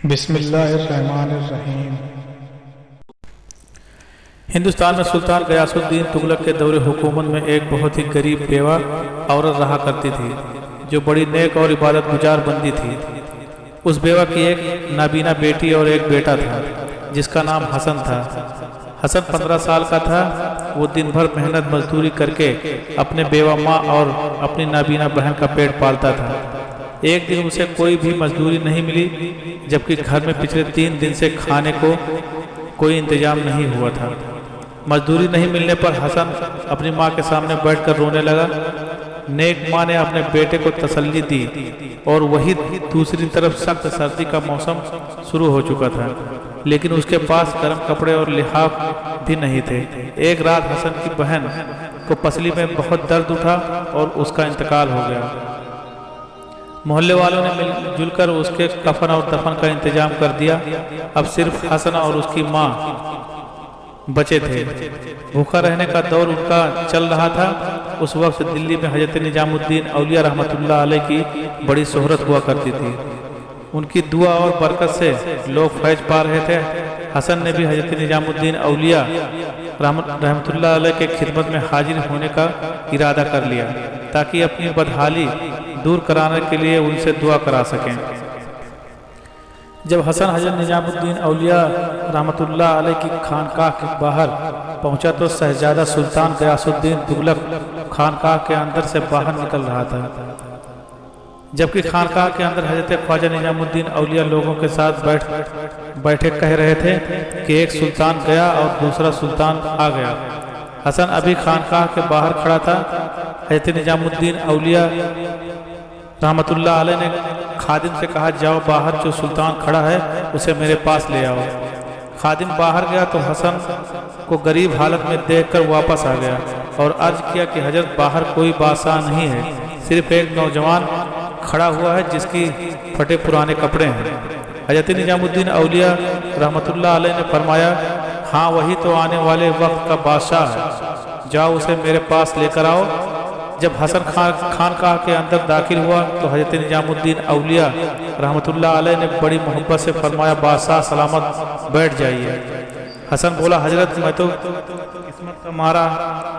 بسم اللہ الرحمن الرحیم۔ ہندوستان میں سلطان غیاث الدین تغلق کے دور حکومت میں ایک بہت ہی غریب بیوہ عورت رہا کرتی تھی جو بڑی نیک اور عبادت گزار بندی تھی۔ اس بیوہ کی ایک نابینا بیٹی اور ایک بیٹا تھا جس کا نام حسن تھا۔ حسن 15 سال کا تھا۔ وہ دن بھر محنت مزدوری کر کے اپنے بیوہ ماں اور اپنی نابینا بہن کا پیٹ پالتا تھا۔ ایک دن اسے کوئی بھی مزدوری نہیں ملی جبکہ گھر میں پچھلے 3 دن سے کھانے کو کوئی انتظام نہیں ہوا تھا۔ مزدوری نہیں ملنے پر حسن اپنی ماں کے سامنے بیٹھ کر رونے لگا۔ نیک ماں نے اپنے بیٹے کو تسلی دی اور وہی دوسری طرف سخت سردی کا موسم شروع ہو چکا تھا لیکن اس کے پاس گرم کپڑے اور لحاف بھی نہیں تھے۔ ایک رات حسن کی بہن کو پسلی میں بہت درد اٹھا اور اس کا انتقال ہو گیا۔ محلے والوں نے مل جل کر اس کے کفن اور دفن کا انتظام کر دیا۔ اب صرف حسن اور اس کی ماں بچے تھے۔ بھوکا رہنے کا دور ان کا چل رہا تھا۔ اس وقت دلی میں حضرت نظام الدین اولیاء رحمۃ اللہ علیہ کی بڑی شہرت ہوا کرتی تھی۔ ان کی دعا اور برکت سے لوگ فیض پا رہے تھے۔ حسن نے بھی حضرت نظام الدین اولیاء رحمۃ اللہ علیہ کے خدمت میں حاضر ہونے کا ارادہ کر لیا تاکہ اپنی بدحالی دور کرانے کے لیے ان سے دعا کرا سکیں۔ جب حسن حضرت نظام الدین اولیاء رحمۃ اللہ علیہ کی خانقاہ کے باہر پہنچا تو شہزادہ سلطان غیاث الدین تغلق خانقاہ کے اندر سے باہر نکل رہا تھا، جبکہ خانقاہ کے اندر حضرت خواجہ نظام الدین اولیاء لوگوں کے ساتھ بیٹھے کہہ رہے تھے کہ ایک سلطان گیا اور دوسرا سلطان آ گیا۔ حسن ابھی خانقاہ کے باہر کھڑا تھا۔ حضرت نظام الدین اولیاء رحمۃ اللہ علیہ نے خادم سے کہا جاؤ باہر جو سلطان کھڑا ہے اسے میرے پاس لے آؤ۔ خادم باہر گیا تو حسن کو غریب حالت میں دیکھ کر واپس آ گیا اور عرض کیا کہ حضرت باہر کوئی بادشاہ نہیں ہے، صرف ایک نوجوان کھڑا ہوا ہے جس کی پھٹے پرانے کپڑے ہیں۔ حضرت نظام الدین اولیاء رحمۃ اللہ علیہ نے فرمایا ہاں وہی تو آنے والے وقت کا بادشاہ ہے، جاؤ اسے میرے پاس لے کر آؤ۔ جب حسن خانقاہ کے اندر داخل ہوا تو حضرت نظام الدین اولیاء رحمۃ اللہ علیہ نے بڑی محبت سے فرمایا بادشاہ سلامت بیٹھ جائیے۔ حسن بولا حضرت میں تو قسمت کا مارا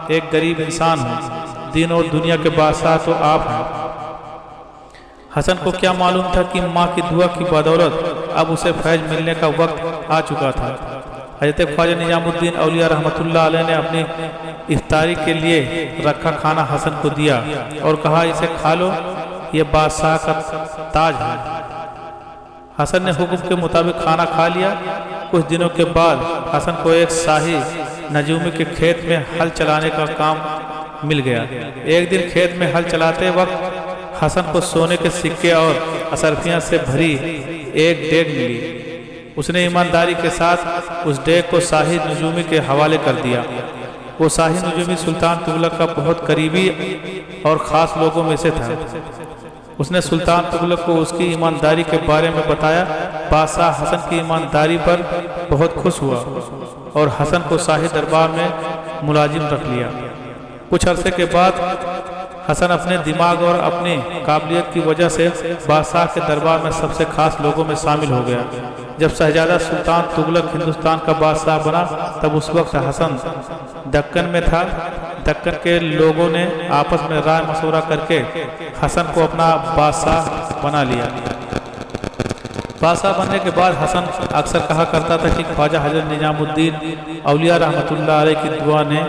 ایک غریب انسان ہوں، دین اور دنیا کے بادشاہ تو آپ ہیں۔ حسن کو کیا معلوم تھا کہ ماں کی دعا کی بدولت اب اسے فیض ملنے کا وقت آ چکا تھا۔ حضرت خواجہ نظام الدین اولیاء رحمۃ اللہ علیہ نے اپنی افطاری کے لیے رکھا کھانا حسن کو دیا اور کہا اسے کھا لو، یہ بادشاہ کا تاج ہے۔ حسن نے حکم کے مطابق کھانا کھا لیا۔ کچھ دنوں کے بعد حسن کو ایک شاہی نجومی کے کھیت میں ہل چلانے کا کام مل گیا۔ ایک دن کھیت میں ہل چلاتے وقت حسن کو سونے کے سکے اور اشرفیاں سے بھری ایک دیگ ملی۔ اس نے ایمانداری کے ساتھ اس دیگ کو شاہی نجومی کے حوالے کر دیا۔ وہ شاہی نجومی سلطان تغلق کا بہت قریبی اور خاص لوگوں میں سے تھا۔ اس نے سلطان تغلق کو اس کی ایمانداری کے بارے میں بتایا۔ بادشاہ حسن کی ایمانداری پر بہت خوش ہوا اور حسن کو شاہی دربار میں ملازم رکھ لیا۔ کچھ عرصے کے بعد حسن اپنے دماغ اور اپنی قابلیت کی وجہ سے بادشاہ کے دربار میں سب سے خاص لوگوں میں شامل ہو گیا۔ جب شہزادہ سلطان تغلق ہندوستان کا بادشاہ بنا تب اس وقت حسن دکن میں تھا۔ دکن کے لوگوں نے آپس میں رائے مشورہ کر کے حسن کو اپنا بادشاہ بنا لیا۔ بادشاہ بننے کے بعد حسن اکثر کہا کرتا تھا کہ خواجہ حضرت نظام الدین اولیاء رحمۃ اللہ علیہ کی دعا نے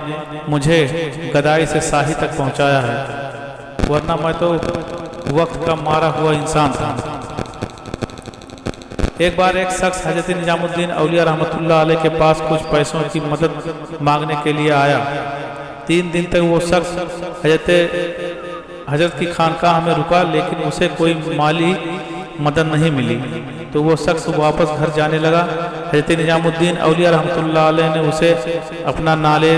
مجھے گدائی سے شاہی تک پہنچایا ہے، ورنہ میں تو وقت کا مارا ہوا انسان تھا۔ ایک بار ایک شخص حضرت نظام الدین اولیاء رحمۃ اللہ علیہ کے پاس کچھ پیسوں کی مدد مانگنے کے لیے آیا۔ 3 دن تک وہ شخص حضرت کی خانقاہ میں رکا لیکن اسے کوئی مالی مدد نہیں ملی تو وہ شخص واپس گھر جانے لگا۔ حضرت نظام الدین اولیاء رحمۃ اللہ علیہ نے اسے اپنا نالے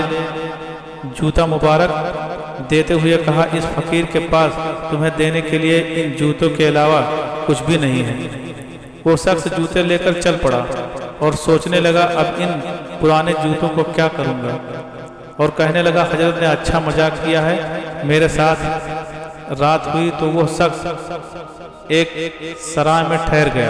جوتا مبارک دیتے ہوئے کہا اس فقیر کے پاس تمہیں دینے کے لیے ان جوتوں کے علاوہ کچھ بھی نہیں ہے۔ وہ شخص جوتے لے کر چل پڑا اور سوچنے لگا اب ان پرانے جوتوں کو کیا کروں گا، اور کہنے لگا حضرت نے اچھا مذاق کیا ہے۔ میرے ساتھ رات ہوئی تو وہ شخص ایک سرائے میں ٹھہر گیا۔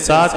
7